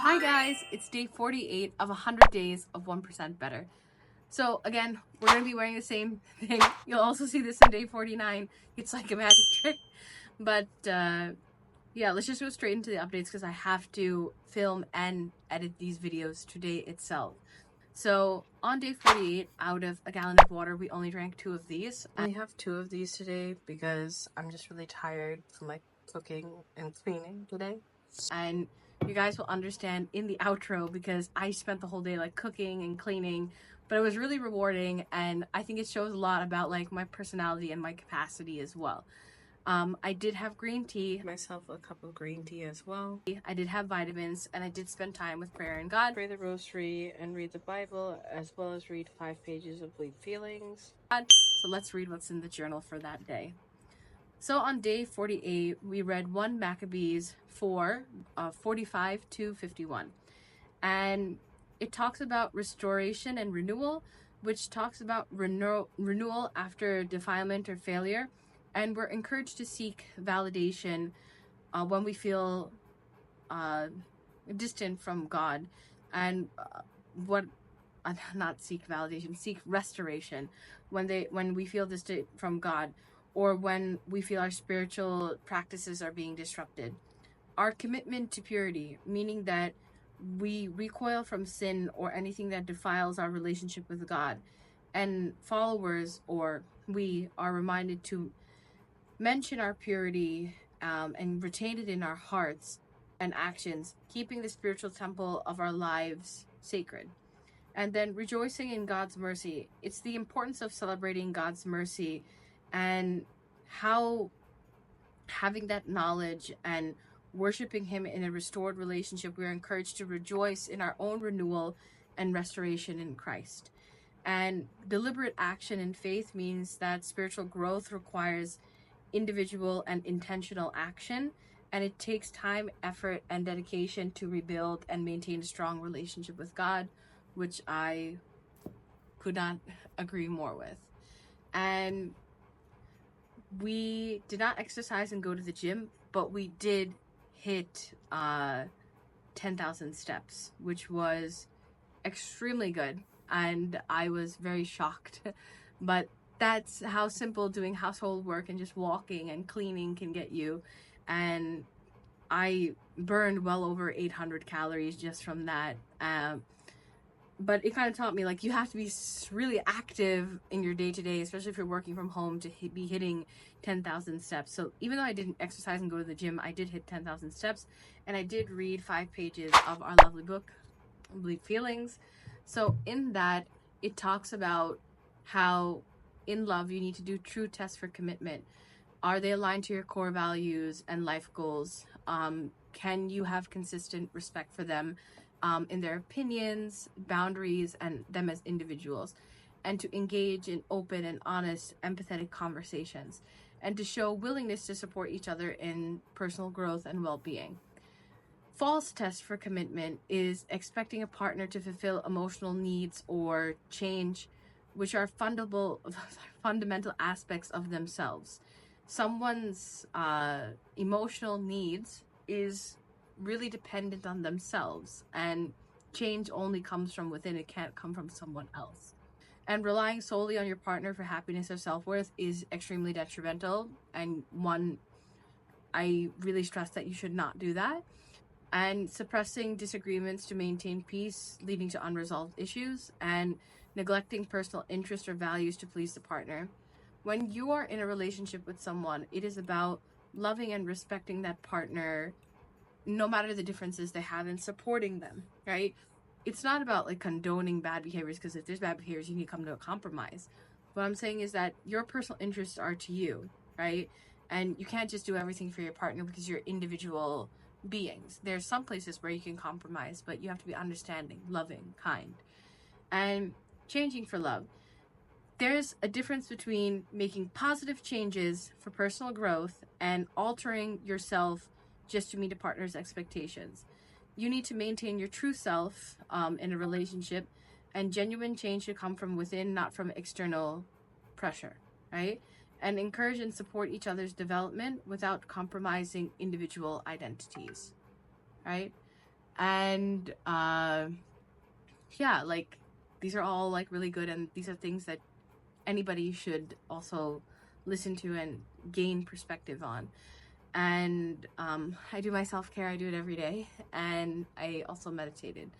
Hi guys, it's day 48 of 100 days of 1% better. So again, we're going to be wearing the same thing. You'll also see this in day 49. It's like a magic trick. But yeah, let's just go straight into the updates because I have to film and edit these videos today itself. So on day 48, out of a gallon of water, we only drank 2 of these. I only have 2 of these today because I'm just really tired from like cooking and cleaning today. And you guys will understand in the outro because I spent the whole day like cooking and cleaning, but it was really rewarding, and I think it shows a lot about like my personality and my capacity as well. I did have green tea, myself a cup of green tea as well. I did have vitamins, and I did spend time with prayer and God. Pray the rosary and read the Bible, as well as read 5 pages of Bleed Feelings. So let's read what's in the journal for that day. So on day 48, we read 1 Maccabees 4, 45 to 51. And it talks about restoration and renewal, which talks about renewal after defilement or failure. And we're encouraged to seek validation when we feel distant from God. And not seek validation, seek restoration when we feel distant from God, or when we feel our spiritual practices are being disrupted. Our commitment to purity, meaning that we recoil from sin or anything that defiles our relationship with God. And followers, or we, are reminded to mention our purity and retain it in our hearts and actions, keeping the spiritual temple of our lives sacred. And then rejoicing in God's mercy. It's the importance of celebrating God's mercy and how having that knowledge and worshiping Him in a restored relationship, we are encouraged to rejoice in our own renewal and restoration in Christ. And deliberate action in faith means that spiritual growth requires individual and intentional action, and it takes time, effort, and dedication to rebuild and maintain a strong relationship with God, which I could not agree more with. And we did not exercise and go to the gym, but we did hit 10,000 steps, which was extremely good, and I was very shocked. But that's how simple doing household work and just walking and cleaning can get you. And I burned well over 800 calories just from that. But it kind of taught me, like, you have to be really active in your day-to-day, especially if you're working from home, to be hitting 10,000 steps. So even though I didn't exercise and go to the gym, I did hit 10,000 steps, and I did read 5 pages of our lovely book, Bleed Feelings. So in that, it talks about how in love you need to do true tests for commitment. Are they aligned to your core values and life goals? Can you have consistent respect for them in their opinions, boundaries, and them as individuals? And to engage in open and honest, empathetic conversations, and to show willingness to support each other in personal growth and well-being. False test for commitment is expecting a partner to fulfill emotional needs or change, which are fundamental aspects of themselves. Someone's emotional needs is really dependent on themselves, and change only comes from within. It can't come from someone else. And relying solely on your partner for happiness or self-worth is extremely detrimental, and one, I really stress that you should not do that. And suppressing disagreements to maintain peace, leading to unresolved issues, and neglecting personal interests or values to please the partner. When you are in a relationship with someone, it is about loving and respecting that partner, no matter the differences they have, and supporting them, right? It's not about like condoning bad behaviors, because if there's bad behaviors, you need to come to a compromise. What I'm saying is that your personal interests are to you, right? And you can't just do everything for your partner because you're individual beings. There's some places where you can compromise, but you have to be understanding, loving, kind. And changing for love. There's a difference between making positive changes for personal growth and altering yourself just to meet a partner's expectations. You need to maintain your true self in a relationship, and genuine change should come from within, not from external pressure, right? And encourage and support each other's development without compromising individual identities, right? And yeah, like these are all like really good, and these are things that anybody should also listen to and gain perspective on. And I do my self-care, I do it every day, and I also meditated.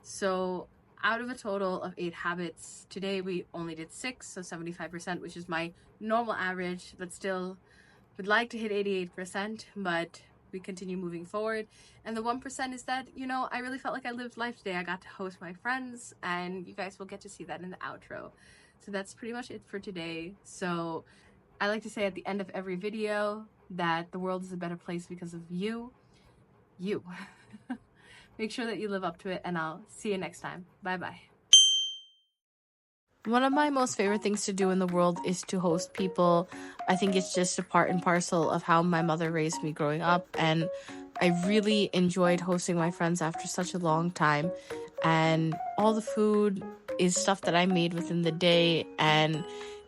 So out of a total of 8 habits, today we only did 6, so 75%, which is my normal average, but still would like to hit 88%, but we continue moving forward. And the 1% is that, you know, I really felt like I lived life today. I got to host my friends, and you guys will get to see that in the outro. So that's pretty much it for today. So I like to say at the end of every video that the world is a better place because of you. Make sure that you live up to it, and I'll see you next time. Bye-bye. One of my most favorite things to do in the world is to host people. I think it's just a part and parcel of how my mother raised me growing up, and I really enjoyed hosting my friends after such a long time. And all the food is stuff that I made within the day, and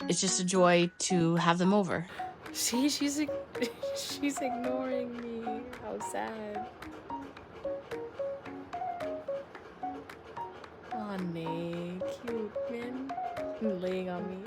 it's just a joy to have them over. See, she's ignoring me. How sad. Oh, Nick, cute man, laying on me.